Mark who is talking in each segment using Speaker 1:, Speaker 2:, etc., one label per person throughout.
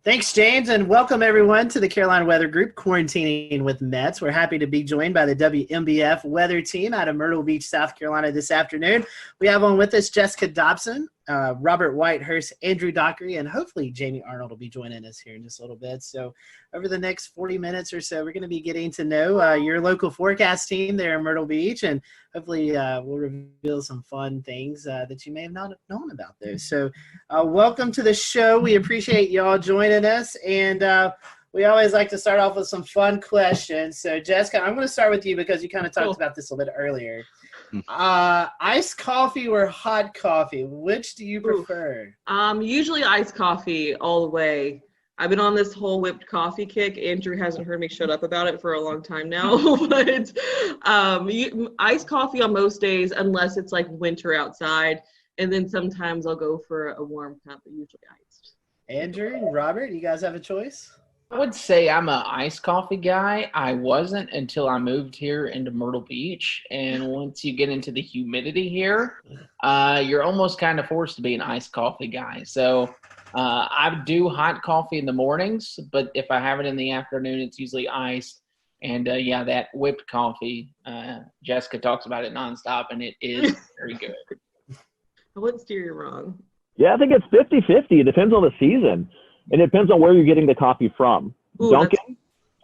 Speaker 1: Thanks, James, and welcome everyone to the Carolina Weather Group, Quarantining with Mets. We're happy to be joined by the WMBF weather team out of Myrtle Beach, South Carolina this afternoon. We have on with us Jessica Dobson, Robert Whitehurst, Andrew Dockery, and hopefully Jamie Arnold will be joining us here in just a little bit. So over the next 40 minutes or so, we're going to be getting to know your local forecast team there in Myrtle Beach, and hopefully we'll reveal some fun things that you may have not known about those. So welcome to the show. We appreciate y'all joining us, and we always like to start off with some fun questions. So Jessica, I'm going to start with you because you kind of talked about this a little bit earlier. Iced coffee or hot coffee? Which do you prefer?
Speaker 2: Usually iced coffee all the way. I've been on this whole whipped coffee kick. Andrew hasn't heard me shut up about it for a long time now, but iced coffee on most days, unless it's like winter outside. And then sometimes I'll go for a warm cup, but usually iced.
Speaker 1: Andrew and Robert, you guys have a choice?
Speaker 3: I would say I'm an iced coffee guy. I wasn't until I moved here into Myrtle Beach. And once you get into the humidity here, you're almost kind of forced to be an iced coffee guy. So I do hot coffee in the mornings, but if I have it in the afternoon, it's usually iced. And that whipped coffee, Jessica talks about it nonstop, and it is very good.
Speaker 2: I wouldn't steer you wrong.
Speaker 4: Yeah, I think it's 50-50. It depends on the season. And it depends on where you're getting the coffee from.
Speaker 2: Ooh,
Speaker 4: Dunkin',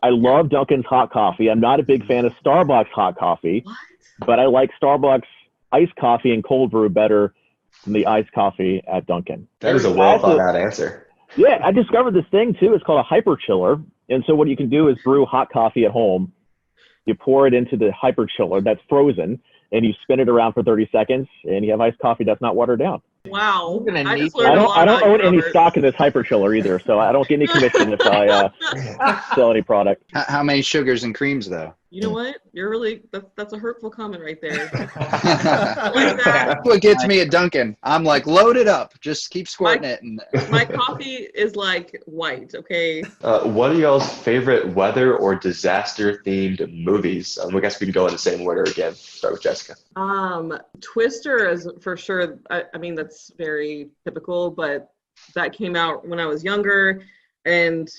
Speaker 4: I love Dunkin's hot coffee. I'm not a big fan of Starbucks hot coffee, but I like Starbucks iced coffee and cold brew better than the iced coffee at Dunkin'.
Speaker 5: That is a well thought out answer.
Speaker 4: Yeah, I discovered this thing too. It's called a hyper chiller. And so what you can do is brew hot coffee at home. You pour it into the hyper chiller that's frozen, and you spin it around for 30 seconds, and you have iced coffee that's not watered down.
Speaker 2: Wow.
Speaker 4: I don't own any stock in this hyper chiller either, so I don't get any commission if I sell any product.
Speaker 5: How many sugars and creams, though?
Speaker 2: You know what? You're really that's a hurtful comment right there.
Speaker 5: That's what gets me at Dunkin'. I'm like, load it up. Just keep squirting it.
Speaker 2: My coffee is like white, okay?
Speaker 6: What are y'all's favorite weather or disaster-themed movies? I guess we can go in the same order again. Start with Jessica.
Speaker 2: Twister is for sure. I mean, that's very typical, but that came out when I was younger. And,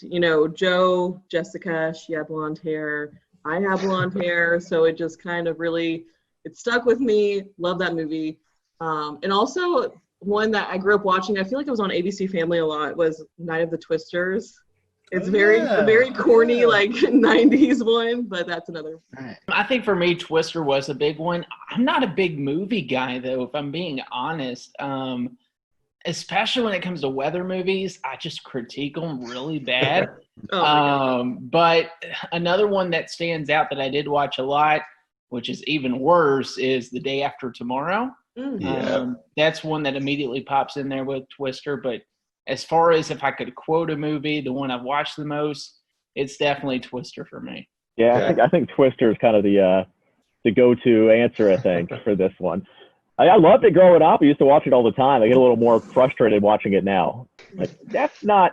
Speaker 2: Jessica, she had blonde hair. I have blonde hair, so it just kind of really, it stuck with me. Love that movie. And also one that I grew up watching, I feel like it was on ABC Family a lot, was Night of the Twisters. It's very corny, like 90s one, but that's another.
Speaker 3: I think for me, Twister was a big one. I'm not a big movie guy, though, if I'm being honest. Especially when it comes to weather movies, I just critique them really bad. But another one that stands out that I did watch a lot, which is even worse, is The Day After Tomorrow. That's one that immediately pops in there with Twister. But as far as if I could quote a movie, the one I've watched the most, it's definitely Twister for me.
Speaker 4: Yeah, I think Twister is kind of the go-to answer, I think, for this one. I loved it growing up. I used to watch it all the time. I get a little more frustrated watching it now. Like,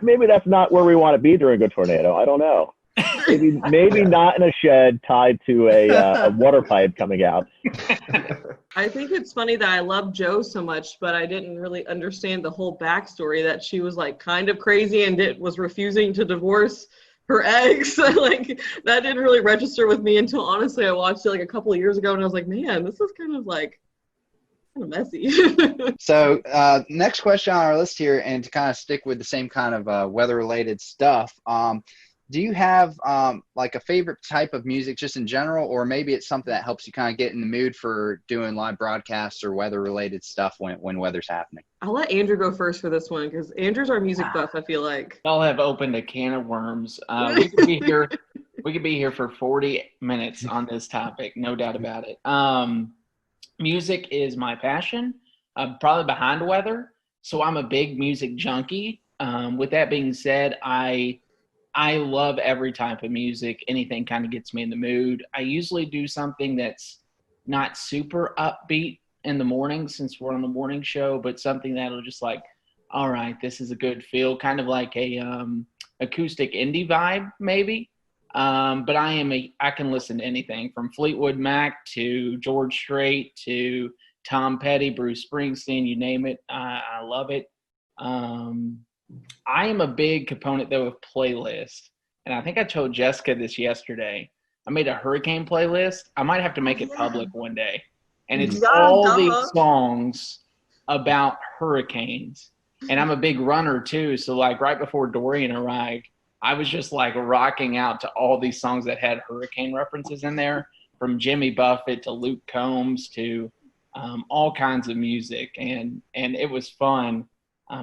Speaker 4: maybe that's not where we want to be during a tornado. I don't know. Maybe not in a shed tied to a water pipe coming out.
Speaker 2: I think it's funny that I love Jo so much, but I didn't really understand the whole backstory that she was like kind of crazy and was refusing to divorce her ex. Like that didn't really register with me until honestly I watched it like a couple of years ago and I was like, man, this is kind of messy.
Speaker 5: So next question on our list here, and to kind of stick with the same kind of weather related stuff, do you have like a favorite type of music just in general, or maybe it's something that helps you kind of get in the mood for doing live broadcasts or weather related stuff when weather's happening?
Speaker 2: I'll let Andrew go first for this one because Andrew's our music buff, I feel like.
Speaker 3: Y'all have opened a can of worms. We could be here for 40 minutes on this topic, no doubt about it. Music is my passion, probably behind weather. So I'm a big music junkie. With that being said, I love every type of music. Anything kind of gets me in the mood. I usually do something that's not super upbeat in the morning since we're on the morning show, but something that'll just like, all right, this is a good feel, kind of like a acoustic indie vibe maybe. But I can listen to anything from Fleetwood Mac to George Strait to Tom Petty, Bruce Springsteen, you name it. I love it. I am a big component, though, of playlists. And I think I told Jessica this yesterday. I made a hurricane playlist. I might have to make it public one day. And it's
Speaker 2: Yeah,
Speaker 3: all these
Speaker 2: duh.
Speaker 3: songs about hurricanes. And I'm a big runner, too. So, like, right before Dorian arrived, I was just, like, rocking out to all these songs that had hurricane references in there, from Jimmy Buffett to Luke Combs to all kinds of music. And it was fun.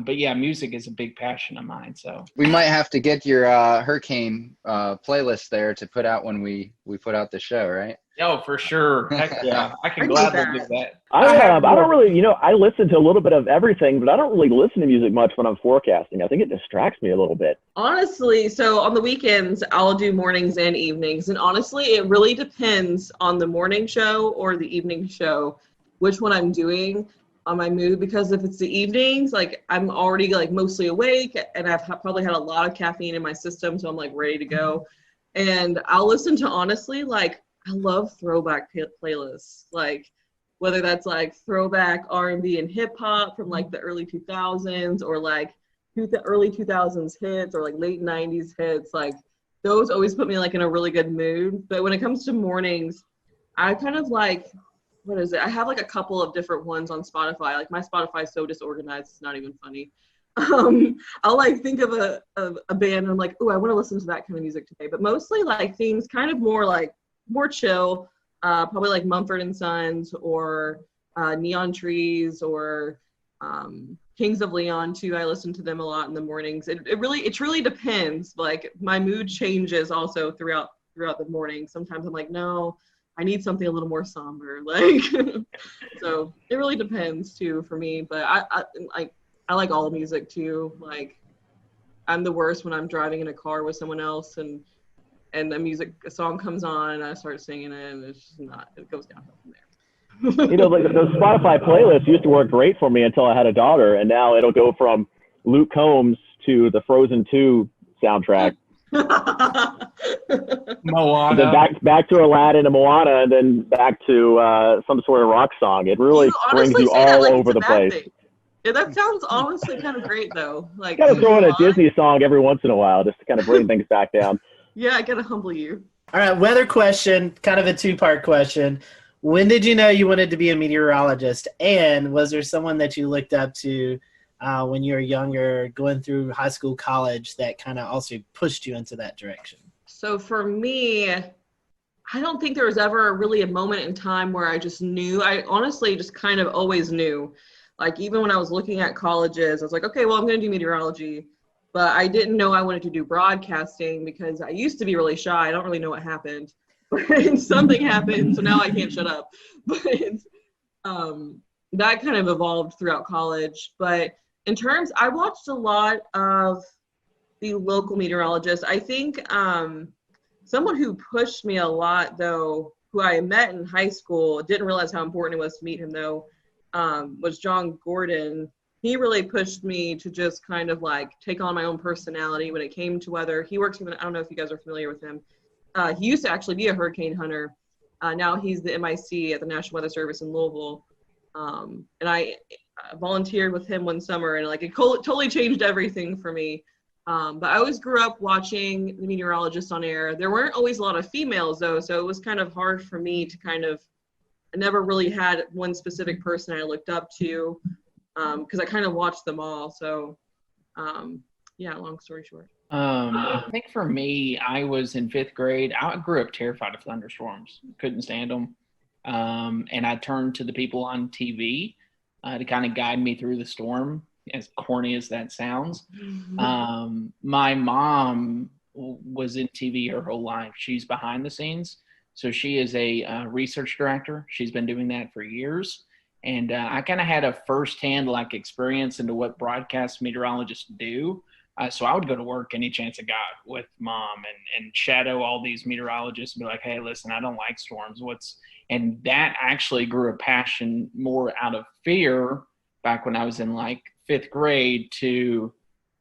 Speaker 3: But yeah, music is a big passion of mine. So
Speaker 5: We might have to get your hurricane playlist there to put out when we put out the show, right?
Speaker 3: oh, for sure. Heck yeah, I
Speaker 2: I
Speaker 3: can
Speaker 2: need
Speaker 3: gladly
Speaker 2: that.
Speaker 3: do that.
Speaker 4: I don't really, I listen to a little bit of everything, but I don't really listen to music much when I'm forecasting. I think it distracts me a little bit.
Speaker 2: Honestly, so on the weekends, I'll do mornings and evenings. And honestly, it really depends on the morning show or the evening show, which one I'm doing on my mood. Because if it's the evenings, like I'm already like mostly awake and I've probably had a lot of caffeine in my system. So I'm like ready to go. And I'll listen to, honestly, like I love throwback playlists. Like whether that's like throwback R&B and hip hop from like the early 2000s or like the early 2000s hits or like late 90s hits, like those always put me like in a really good mood. But when it comes to mornings, I kind of like, what is it? I have like a couple of different ones on Spotify. Like my Spotify is so disorganized, it's not even funny. I'll like think of a band and I'm like, oh, I want to listen to that kind of music today. But mostly like things kind of more chill, probably like Mumford & Sons or Neon Trees or Kings of Leon too. I listen to them a lot in the mornings. It truly depends. Like my mood changes also throughout the morning. Sometimes I'm like, no, I need something a little more somber. Like, so it really depends too for me. But I like all music too. Like I'm the worst when I'm driving in a car with someone else and a song comes on and I start singing it and it's just not, it goes downhill from there.
Speaker 4: Like those Spotify playlists used to work great for me until I had a daughter, and now it'll go from Luke Combs to the Frozen 2 soundtrack.
Speaker 3: Moana.
Speaker 4: Then back to Aladdin and Moana, and then back to some sort of rock song. It really brings you all
Speaker 2: like
Speaker 4: over the place.
Speaker 2: Thing. Yeah, that sounds honestly kind of great though. Like
Speaker 4: Got to throw in a Disney song every once in a while just to kind of bring things back down.
Speaker 2: Yeah, I gotta humble you.
Speaker 1: All right, weather question, kind of a two-part question. When did you know you wanted to be a meteorologist? And was there someone that you looked up to when you were younger, going through high school, college, that kind of also pushed you into that direction?
Speaker 2: So for me, I don't think there was ever really a moment in time where I just knew. I honestly just kind of always knew. Like even when I was looking at colleges, I was like, okay, well, I'm going to do meteorology. But I didn't know I wanted to do broadcasting because I used to be really shy. I don't really know what happened. But something happened, so now I can't shut up. But that kind of evolved throughout college. But in terms, I watched a lot of the local meteorologists. I think someone who pushed me a lot, though, who I met in high school, didn't realize how important it was to meet him, though, was John Gordon. He really pushed me to just kind of like take on my own personality when it came to weather. He works with, I don't know if you guys are familiar with him. He used to actually be a hurricane hunter. Now he's the MIC at the National Weather Service in Louisville. And I volunteered with him one summer and like it totally changed everything for me. But I always grew up watching the meteorologist on air. There weren't always a lot of females though, so it was kind of hard for me to I never really had one specific person I looked up to because I kind of watched them all. So yeah, long story short.
Speaker 3: I think for me, I was in 5th grade. I grew up terrified of thunderstorms. Couldn't stand them. And I turned to the people on TV to kind of guide me through the storm, as corny as that sounds. My mom was in TV her whole life. She's behind the scenes. So she is a research director. She's been doing that for years. And I kind of had a firsthand like experience into what broadcast meteorologists do. So I would go to work any chance I got with mom and shadow all these meteorologists and be like, hey, listen, I don't like storms. And that actually grew a passion more out of fear back when I was in like 5th grade to,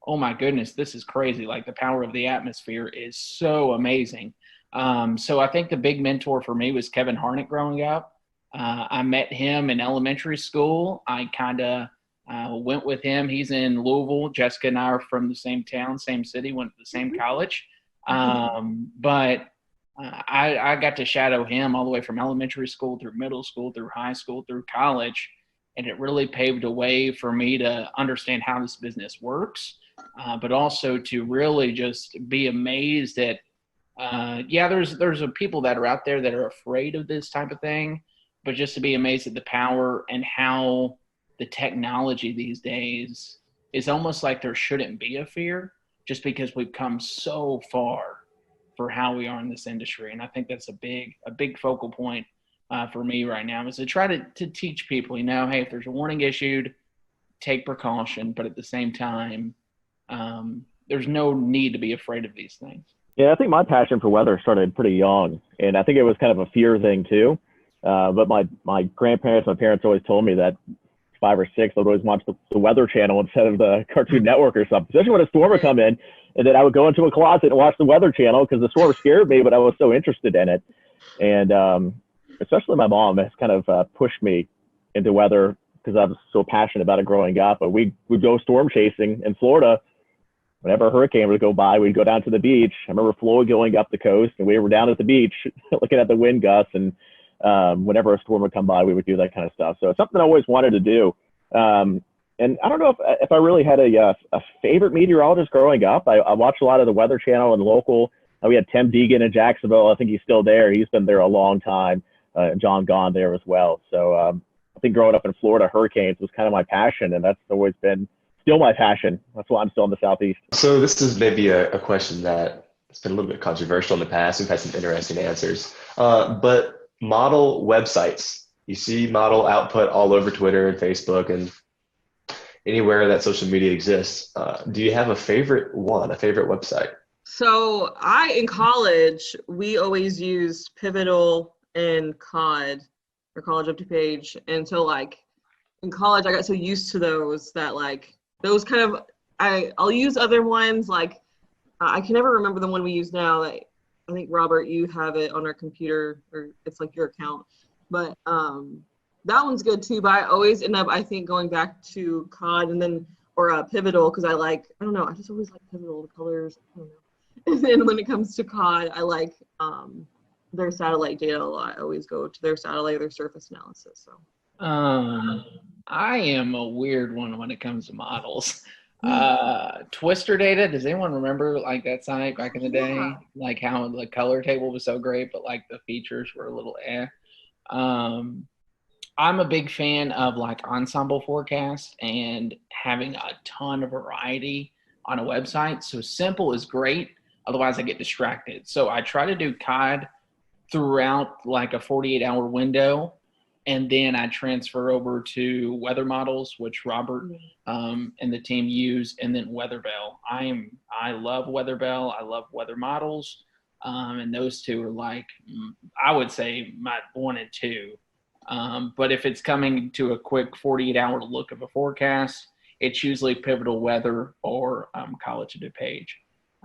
Speaker 3: oh my goodness, this is crazy. Like the power of the atmosphere is so amazing. So I think the big mentor for me was Kevin Harnick growing up. I met him in elementary school. I kind of Went with him. He's in Louisville. Jessica and I are from the same town, same city, went to the same college. But I got to shadow him all the way from elementary school through middle school, through high school, through college. And it really paved a way for me to understand how this business works, but also to really just be amazed at, there's people that are out there that are afraid of this type of thing, but just to be amazed at the power and how the technology these days is almost like there shouldn't be a fear, just because we've come so far for how we are in this industry. And I think that's a big focal point for me right now, is to try to teach people, hey, if there's a warning issued, take precaution, but at the same time, there's no need to be afraid of these things.
Speaker 4: Yeah, I think my passion for weather started pretty young, and I think it was kind of a fear thing too. But my grandparents, my parents always told me that 5 or 6, I'd always watch the Weather Channel instead of the Cartoon Network or something, especially when a storm would come in, and then I would go into a closet and watch the Weather Channel because the storm scared me, but I was so interested in it. And especially my mom has kind of pushed me into weather because I was so passionate about it growing up. But we'd go storm chasing in Florida. Whenever a hurricane would go by, we'd go down to the beach. I remember Flo going up the coast, and we were down at the beach looking at the wind gusts. And whenever a storm would come by, we would do that kind of stuff. So it's something I always wanted to do. And I don't know if I really had a favorite meteorologist growing up. I watched a lot of the Weather Channel and local. We had Tim Deegan in Jacksonville. I think he's still there. He's been there a long time. John Gahn there as well. So I think growing up in Florida, hurricanes was kind of my passion, and that's always been still my passion. That's why I'm still in the Southeast.
Speaker 6: So this is maybe a question that has been a little bit controversial in the past. We've had some interesting answers. But model websites, you see model output all over Twitter and Facebook and anywhere that social media exists. Do you have a favorite website?
Speaker 2: So in college, we always used Pivotal and COD, or College Up to Page. And so in college, I got so used to those that those kind of, I'll use other ones. I can never remember the one we use now. I think, Robert, you have it on our computer, or it's your account. But that one's good too. But I always end up, I think, going back to COD or Pivotal, because I don't know, I just always like Pivotal, the colors, I don't know. And then when it comes to COD, I like their satellite data a lot. I always go to their satellite or their surface analysis. So
Speaker 3: I am a weird one when it comes to models. Twister data, does anyone remember that site back in the day? How the color table was so great, but the features were a little I'm a big fan of ensemble forecast and having a ton of variety on a website. So simple is great, otherwise I get distracted. So I try to do COD throughout a 48-hour window, and then I transfer over to weather models, which Robert and the team use, and then WeatherBell. I love WeatherBell. I love weather models, and those two are I would say my 1 and 2. But if it's coming to a quick 48-hour look of a forecast, it's usually Pivotal Weather or College of DuPage.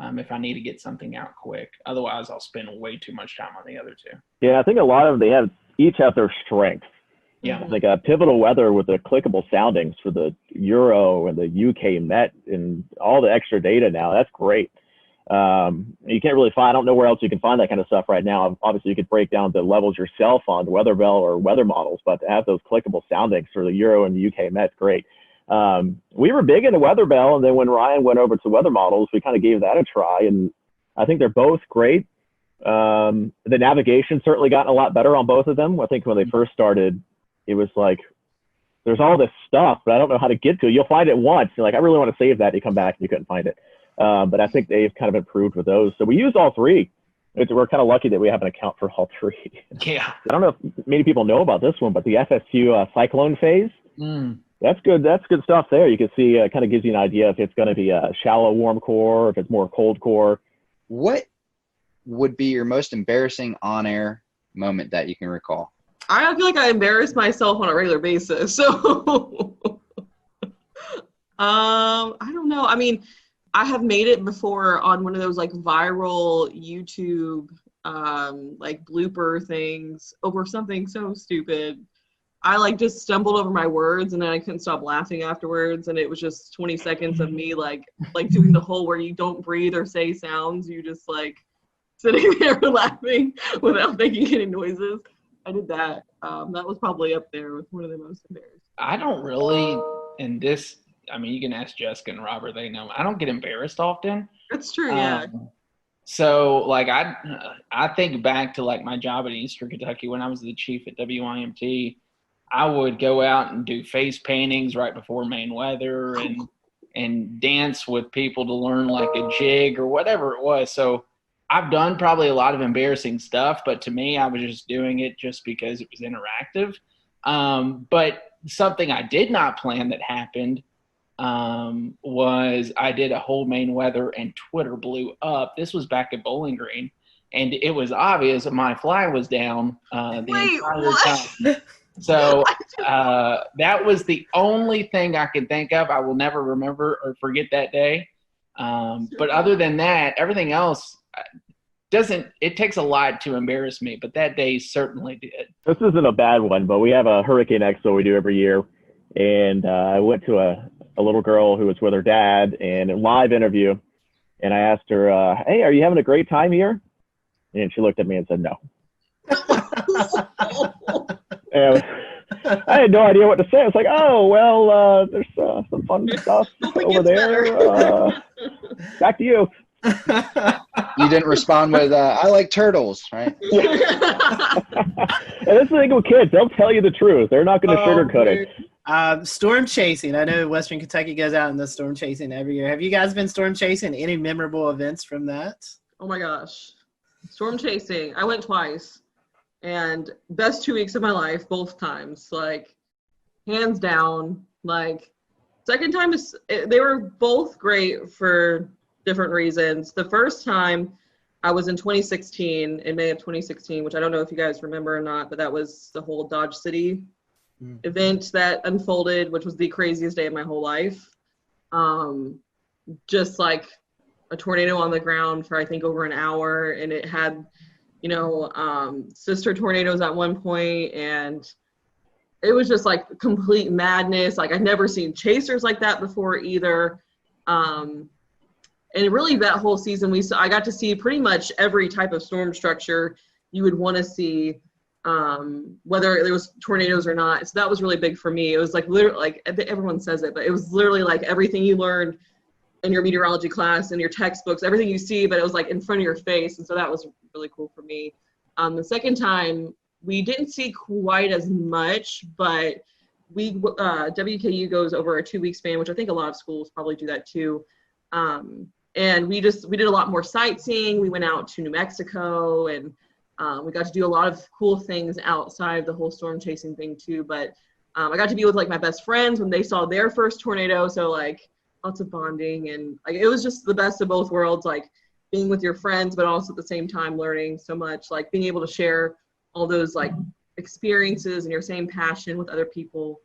Speaker 3: If I need to get something out quick. Otherwise, I'll spend way too much time on the other two.
Speaker 4: Yeah, I think a lot of them, each have their strengths.
Speaker 3: Yeah.
Speaker 4: Pivotal Weather with the clickable soundings for the Euro and the UK Met and all the extra data now. That's great. You can't really find, I don't know where else you can find that kind of stuff right now. Obviously, you could break down the levels yourself on WeatherBell or weather models, but to have those clickable soundings for the Euro and the UK Met, great. We were big into WeatherBell, and then when Ryan went over to weather models, we kind of gave that a try, and I think they're both great. The navigation certainly gotten a lot better on both of them. I think when they first started, it was there's all this stuff, but I don't know how to get to it. You'll find it once. You're I really want to save that. You come back and you couldn't find it. But I think they've kind of improved with those. So we use all three. We're kind of lucky that we have an account for all three.
Speaker 3: Yeah.
Speaker 4: I don't know if many people know about this one, but the FSU cyclone phase, that's good. That's good stuff there. You can see it kind of gives you an idea if it's going to be a shallow warm core, or if it's more cold core.
Speaker 5: What would be your most embarrassing on-air moment that you can recall?
Speaker 2: I feel like I embarrass myself on a regular basis. So I don't know. I mean, I have made it before on one of those viral YouTube blooper things over something so stupid. I like just stumbled over my words and then I couldn't stop laughing afterwards. And it was just 20 seconds of me like doing the whole where you don't breathe or say sounds. You just like sitting there laughing without making any noises. I did that. That was probably up there with one of the most embarrassing.
Speaker 3: I don't really, and this, I mean, you can ask Jessica and Robert, they know. I don't get embarrassed often.
Speaker 2: That's true, yeah.
Speaker 3: So, like, I think back to, like, my job in Eastern Kentucky when I was the chief at WIMT. I would go out and do face paintings right before main weather and dance with people to learn, like, a jig or whatever it was. So I've done probably a lot of embarrassing stuff, but to me, I was just doing it just because it was interactive. But something I did not plan that happened was I did a whole main weather and Twitter blew up. This was back at Bowling Green, and it was obvious that my fly was down the entire time. So that was the only thing I can think of. I will never remember or forget that day. But other than that, everything else it takes a lot to embarrass me, but that day certainly did.
Speaker 4: This isn't a bad one, but we have a Hurricane Expo we do every year. And I went to a little girl who was with her dad and a live interview. And I asked her, hey, are you having a great time here? And she looked at me and said, no. And I had no idea what to say. I was like, oh, well, there's some fun stuff over there. Back to you.
Speaker 5: You didn't respond with, I like turtles, right?
Speaker 4: And that's the thing with kids. They'll tell you the truth. They're not going to sugarcoat it.
Speaker 1: Storm chasing. I know Western Kentucky goes out in the storm chasing every year. Have you guys been storm chasing? Any memorable events from that?
Speaker 2: Oh my gosh. Storm chasing. I went twice. And best 2 weeks of my life, both times. Like, hands down. Like, second time, they were both great for different reasons. The first time I was in 2016, in May of 2016, which I don't know if you guys remember or not, but that was the whole Dodge City event that unfolded, which was the craziest day of my whole life. Just like a tornado on the ground for I think over an hour, and it had, sister tornadoes at one point, and it was just like complete madness. Like I'd never seen chasers like that before either. And really that whole season, I got to see pretty much every type of storm structure you would want to see, whether there was tornadoes or not. So that was really big for me. It was like literally, like everyone says it, but it was literally like everything you learned in your meteorology class and your textbooks, everything you see, but it was like in front of your face. And so that was really cool for me. The second time, we didn't see quite as much, but WKU goes over a 2 week span, which I think a lot of schools probably do that too. And we did a lot more sightseeing. We went out to New Mexico, and we got to do a lot of cool things outside the whole storm chasing thing too. But I got to be with like my best friends when they saw their first tornado. So like lots of bonding, and like it was just the best of both worlds, like being with your friends, but also at the same time learning so much, like being able to share all those like experiences and your same passion with other people.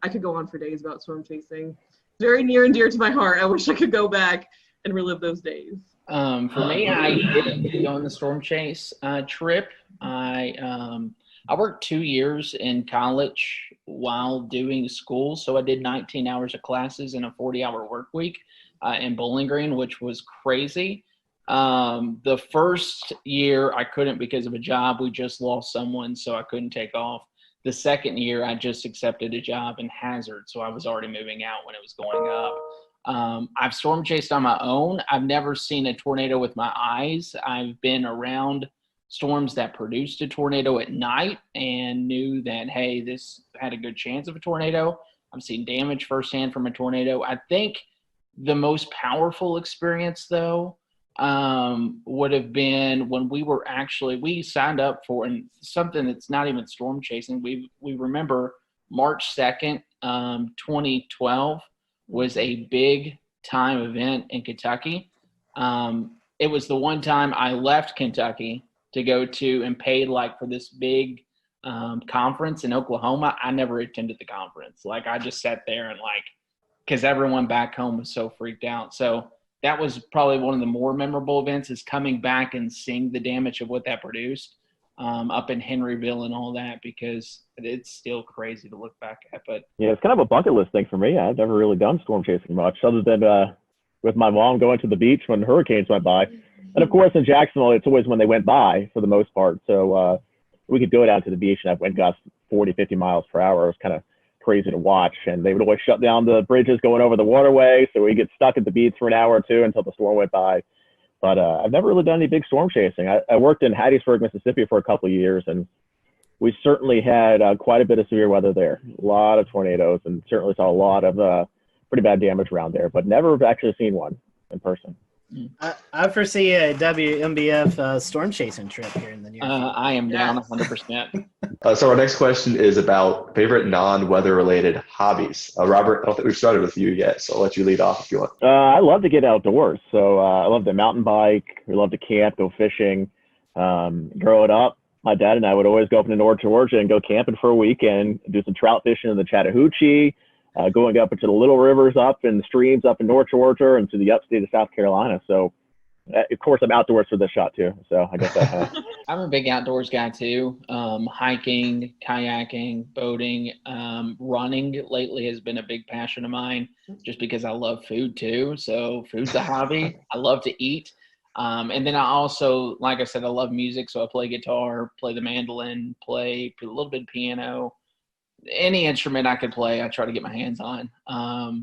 Speaker 2: I could go on for days about storm chasing. Very near and dear to my heart. I wish I could go back and relive those days.
Speaker 3: For me, I did go on the storm chase trip. I worked 2 years in college while doing school, so I did 19 hours of classes in a 40-hour work week in Bowling Green, which was crazy. The first year I couldn't because of a job. We just lost someone, so I couldn't take off. The second year, I just accepted a job in Hazard, so I was already moving out when it was going up. I've storm chased on my own. I've never seen a tornado with my eyes. I've been around storms that produced a tornado at night and knew that, hey, this had a good chance of a tornado. I've seen damage firsthand from a tornado. I think the most powerful experience, though, would have been when we signed up for, and something that's not even storm chasing. We remember March 2nd, 2012 was a big time event in Kentucky. It was the one time I left Kentucky to go to and paid like for this big conference in Oklahoma. I never attended the conference. Like I just sat there and like, because everyone back home was so freaked out. So that was probably one of the more memorable events, is coming back and seeing the damage of what that produced. up in Henryville and all that, because it's still crazy to look back at. But
Speaker 4: yeah, it's kind of a bucket list thing for me. I've never really done storm chasing much, other than with my mom going to the beach when hurricanes went by. And of course, in Jacksonville, it's always when they went by for the most part. So we could go down to the beach and have wind gusts 40, 50 miles per hour. It was kind of crazy to watch. And they would always shut down the bridges going over the waterway. So we get stuck at the beach for an hour or two until the storm went by. But I've never really done any big storm chasing. I worked in Hattiesburg, Mississippi for a couple of years, and we certainly had quite a bit of severe weather there. A lot of tornadoes, and certainly saw a lot of pretty bad damage around there, but never actually seen one in person.
Speaker 1: I foresee a WMBF storm chasing trip here in the near future.
Speaker 3: I am down 100%.
Speaker 6: So our next question is about favorite non-weather related hobbies. Robert, I don't think we've started with you yet, so I'll let you lead off if you want.
Speaker 4: I love to get outdoors. So I love to mountain bike. We love to camp, go fishing. Growing up, my dad and I would always go up into North Georgia and go camping for a weekend, do some trout fishing in the Chattahoochee, going up into the little rivers up and streams up in North Georgia and to the upstate of South Carolina. So, of course, I'm outdoors for this shot too. So I guess
Speaker 3: I'm a big outdoors guy too. Hiking, kayaking, boating, running lately has been a big passion of mine, just because I love food too. So food's a hobby. I love to eat. And then I also, like I said, I love music. So I play guitar, play the mandolin, play a little bit of piano. Any instrument I could play, I try to get my hands on.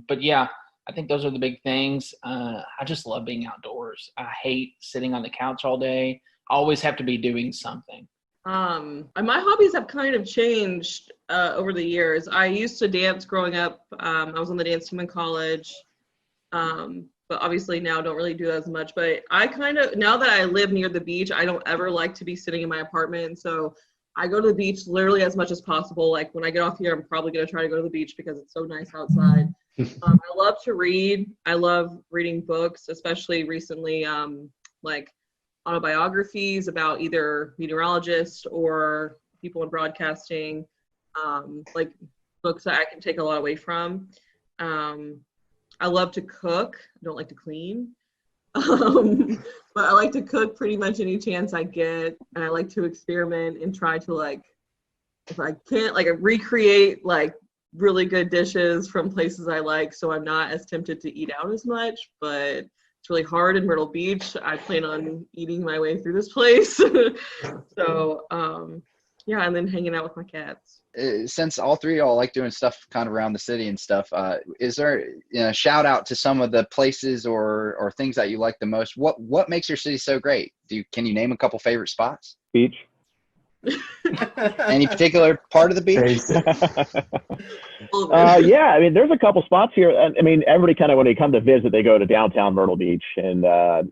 Speaker 3: But yeah, I think those are the big things. I just love being outdoors. I hate sitting on the couch all day. I always have to be doing something.
Speaker 2: My hobbies have kind of changed over the years. I used to dance growing up. I was on the dance team in college. But obviously now don't really do that as much. But I kind of, now that I live near the beach, I don't ever like to be sitting in my apartment. So I go to the beach literally as much as possible. Like when I get off here, I'm probably going to try to go to the beach because it's so nice outside. I love to read. I love reading books, especially recently, like autobiographies about either meteorologists or people in broadcasting, like books that I can take a lot away from. I love to cook. I don't like to clean. But I like to cook pretty much any chance I get. And I like to experiment and try to, like, if I can't, like, recreate, like, really good dishes from places I like, so I'm not as tempted to eat out as much. But it's really hard in Myrtle Beach. I plan on eating my way through this place. So, yeah, and then hanging out with my cats.
Speaker 5: Since all three of y'all like doing stuff kind of around the city and stuff, is there a shout out to some of the places or things that you like the most? What makes your city so great? Can you name a couple favorite spots?
Speaker 4: Beach.
Speaker 5: Any particular part of the beach?
Speaker 4: Yeah, I mean, there's a couple spots here. I mean, everybody kind of, when they come to visit, they go to downtown Myrtle Beach, and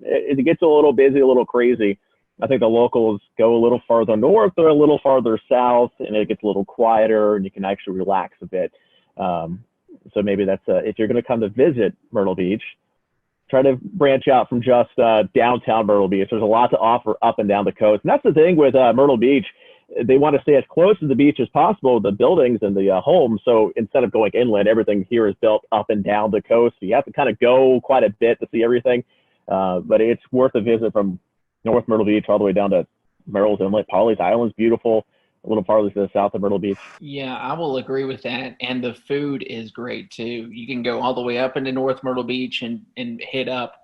Speaker 4: it gets a little busy, a little crazy. I think the locals go a little farther north or a little farther south, and it gets a little quieter, and you can actually relax a bit. So maybe that's if you're going to come to visit Myrtle Beach, try to branch out from just downtown Myrtle Beach. There's a lot to offer up and down the coast, and that's the thing with Myrtle Beach. They want to stay as close to the beach as possible, the buildings and the homes. So instead of going inland, everything here is built up and down the coast. So you have to kind of go quite a bit to see everything, but it's worth a visit from North Myrtle Beach all the way down to Merrill's Inlet. Pawleys Island's beautiful, a little farther to the south of Myrtle Beach.
Speaker 3: Yeah, I will agree with that. And the food is great too. You can go all the way up into North Myrtle Beach and hit up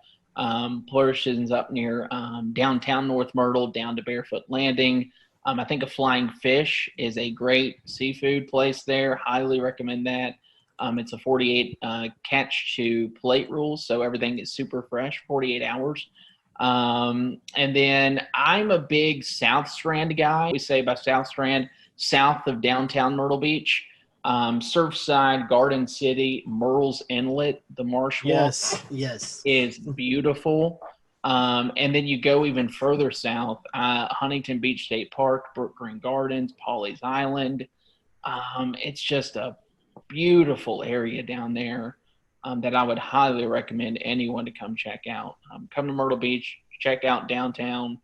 Speaker 3: portions up near downtown North Myrtle down to Barefoot Landing. I think a Flying Fish is a great seafood place there. Highly recommend that. It's a 48 catch to plate rule, so everything is super fresh, 48 hours. And then I'm a big South Strand guy. We say by South Strand, south of downtown Myrtle Beach, Surfside, Garden City, Merle's Inlet, the Marsh Walk is beautiful. And then you go even further south, Huntington Beach State Park, Brook Green Gardens, Pawleys Island. It's just a beautiful area down there. That I would highly recommend anyone to come check out. Come to Myrtle Beach, check out downtown,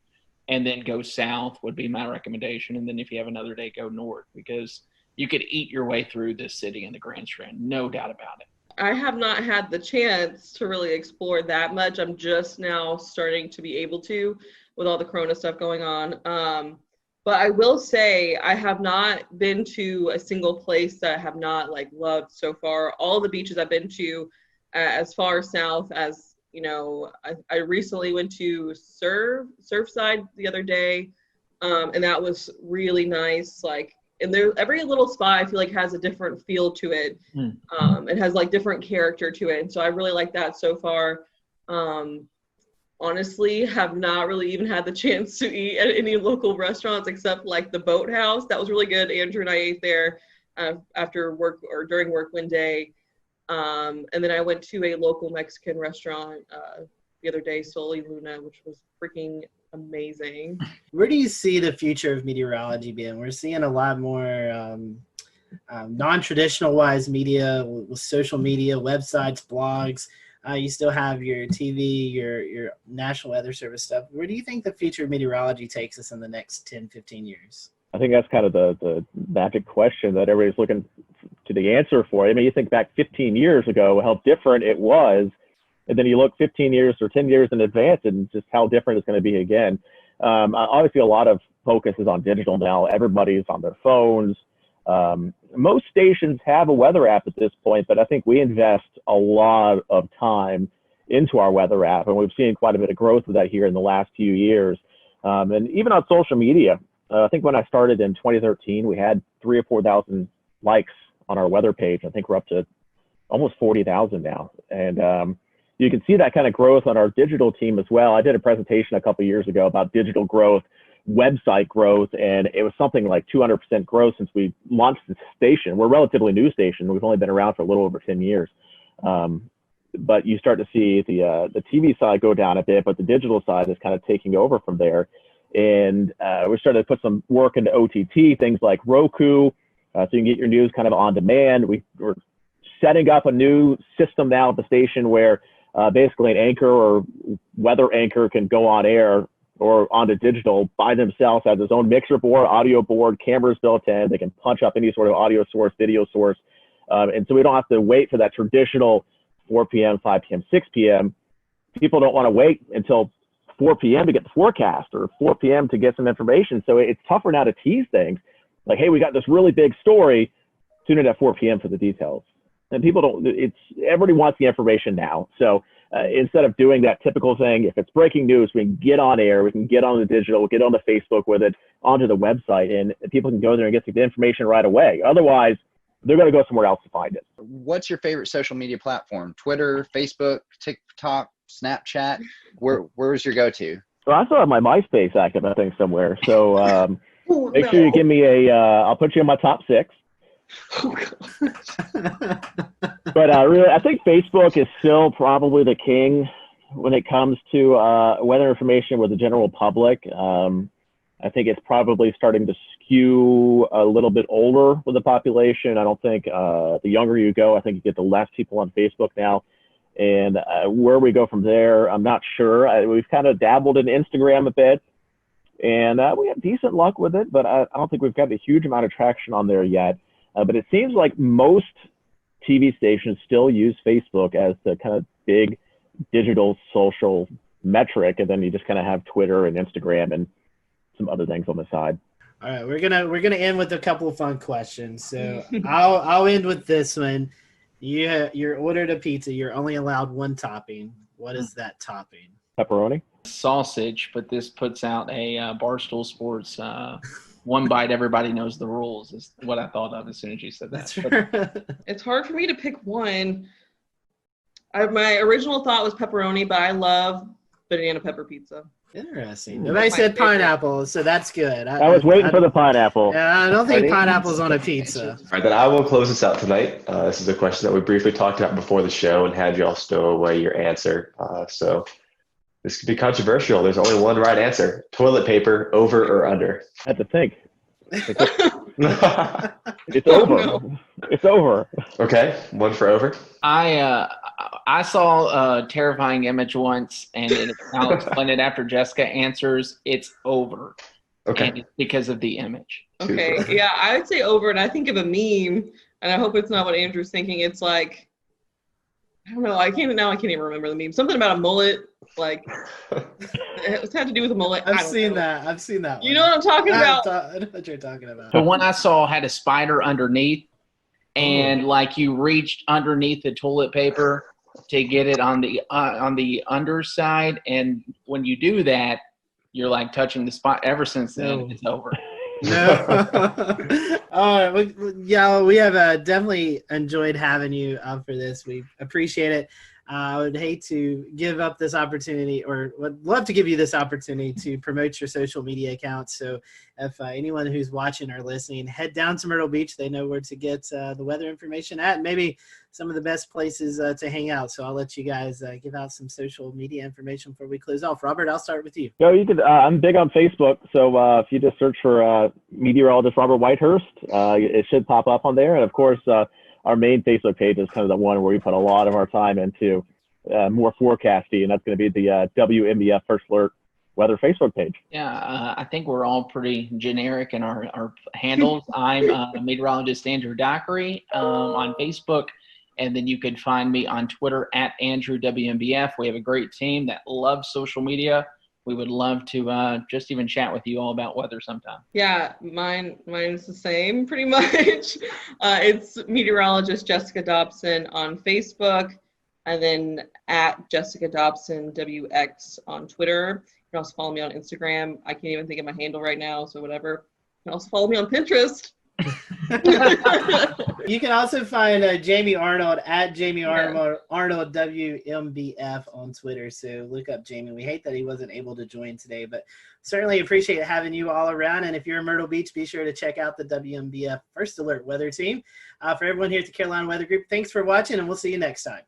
Speaker 3: and then go south would be my recommendation. And then if you have another day, go north, because you could eat your way through this city in the Grand Strand, no doubt about it.
Speaker 2: I have not had the chance to really explore that much. I'm just now starting to be able to with all the Corona stuff going on. But I will say I have not been to a single place that I have not like loved so far. All the beaches I've been to, as far south as, you know, I recently went to Surfside the other day, and that was really nice. Like, and there, every little spot I feel like has a different feel to it. It has like different character to it, and so I really like that so far. Honestly, have not really even had the chance to eat at any local restaurants except like the Boathouse. That was really good. Andrew and I ate there after work or during work one day. And then I went to a local Mexican restaurant the other day, Sol y Luna, which was freaking amazing.
Speaker 1: Where do you see the future of meteorology being? We're seeing a lot more non-traditional wise media with social media, websites, blogs. You still have your TV, your National Weather Service stuff. Where do you think the future of meteorology takes us in the next 10, 15 years?
Speaker 4: I think that's kind of the magic question that everybody's looking to the answer for. I mean, you think back 15 years ago, how different it was, and then you look 15 years or 10 years in advance and just how different it's going to be again. Obviously, a lot of focus is on digital now. Everybody's on their phones. Most stations have a weather app at this point, but I think we invest a lot of time into our weather app, and we've seen quite a bit of growth of that here in the last few years. And even on social media, I think when I started in 2013, we had 3,000 or 4,000 likes on our weather page. I think we're up to almost 40,000 now. And you can see that kind of growth on our digital team as well. I did a presentation a couple of years ago about digital growth, website growth, and it was something like 200% growth since we launched the station. We're a relatively new station. We've only been around for a little over 10 years. But you start to see the TV side go down a bit, but the digital side is kind of taking over from there. And we started to put some work into OTT, things like Roku, so you can get your news kind of on demand. We're setting up a new system now at the station where basically an anchor or weather anchor can go on air or onto digital by themselves, has its own mixer board, audio board, cameras built in. They can punch up any sort of audio source, video source. And so we don't have to wait for that traditional 4 p.m., 5 p.m., 6 p.m. People don't want to wait until 4 p.m. to get the forecast or 4 p.m. to get some information. So it's tougher now to tease things. Like, hey, we got this really big story. Tune in at 4 p.m. for the details. And people don't, everybody wants the information now. So instead of doing that typical thing, if it's breaking news, we can get on air, we can get on the digital, get on the Facebook with it, onto the website, and people can go there and get the information right away. Otherwise, they're going to go somewhere else to find it.
Speaker 5: What's your favorite social media platform? Twitter, Facebook, TikTok, Snapchat? Where's your go-to?
Speaker 4: Well, I still have my MySpace active, I think, somewhere. So make sure you give me I'll put you in my top 6.
Speaker 2: Oh, God.
Speaker 4: But really, I think Facebook is still probably the king when it comes to weather information with the general public. I think it's probably starting to skew a little bit older with the population. I don't think the younger you go, I think you get the less people on Facebook now. And where we go from there, I'm not sure. We've kind of dabbled in Instagram a bit, and we have decent luck with it, but I don't think we've got a huge amount of traction on there yet. But it seems like most TV stations still use Facebook as the kind of big digital social metric, and then you just kind of have Twitter and Instagram and some other things on the side.
Speaker 1: All right, we're gonna end with a couple of fun questions. So I'll end with this one. You're ordered a pizza. You're only allowed one topping. What is that topping?
Speaker 4: Pepperoni?
Speaker 3: Sausage, but this puts out a Barstool Sports one bite, everybody knows the rules is what I thought of as soon as you said that.
Speaker 2: It's hard for me to pick one. My original thought was pepperoni, but I love banana pepper pizza.
Speaker 1: Interesting. Nobody said pineapple, so that's good.
Speaker 4: I was waiting for the pineapple.
Speaker 1: Yeah, I don't think pineapple's on a pizza.
Speaker 6: All right, then I will close this out tonight. This is a question that we briefly talked about before the show and had you all stow away your answer. So this could be controversial. There's only one right answer. Toilet paper, over or under?
Speaker 4: I had to think. It's over.
Speaker 2: No.
Speaker 4: It's over.
Speaker 6: Okay, one for over.
Speaker 3: I saw a terrifying image once, and I'll explain it after Jessica answers. It's over.
Speaker 6: Okay.
Speaker 3: And it's because of the image.
Speaker 2: Okay, yeah, I would say over, and I think of a meme, and I hope it's not what Andrew's thinking. It's like I don't know. I can't even remember the meme. Something about a mullet. Like it had to do with a mullet.
Speaker 1: I've seen that. I've seen that.
Speaker 2: You know what I'm talking about?
Speaker 1: I know what you're talking about.
Speaker 3: The one I saw had a spider underneath, and like you reached underneath the toilet paper to get it on the underside, and when you do that, you're like touching the spot. Ever since then, it's over.
Speaker 1: No. All right. Yeah, we have definitely enjoyed having you for this. We appreciate it. I would hate to give up this opportunity, or would love to give you this opportunity to promote your social media accounts. So if anyone who's watching or listening, head down to Myrtle Beach. They know where to get the weather information at, and maybe some of the best places to hang out. So I'll let you guys give out some social media information before we close off. Robert, I'll start with you.
Speaker 4: No, you could. I'm big on Facebook, so if you just search for meteorologist Robert Whitehurst, it should pop up on there. And of course, our main Facebook page is kind of the one where we put a lot of our time into more forecasting, and that's going to be the WMBF First Alert Weather Facebook page.
Speaker 3: Yeah, I think we're all pretty generic in our handles. I'm meteorologist Andrew Dockery on Facebook, and then you can find me on Twitter at Andrew WMBF. We have a great team that loves social media. We would love to just even chat with you all about weather sometime.
Speaker 2: Yeah, mine's the same pretty much. It's meteorologist Jessica Dobson on Facebook, and then at Jessica Dobson WX on Twitter. You can also follow me on Instagram. I can't even think of my handle right now, so whatever. You can also follow me on Pinterest.
Speaker 1: You can also find Jamie Arnold at Jamie Arnold WMBF on Twitter. So look up Jamie. We hate that he wasn't able to join today, but certainly appreciate having you all around. And if you're in Myrtle Beach, be sure to check out the WMBF First Alert Weather Team. For everyone here at the Carolina Weather Group, thanks for watching, and we'll see you next time.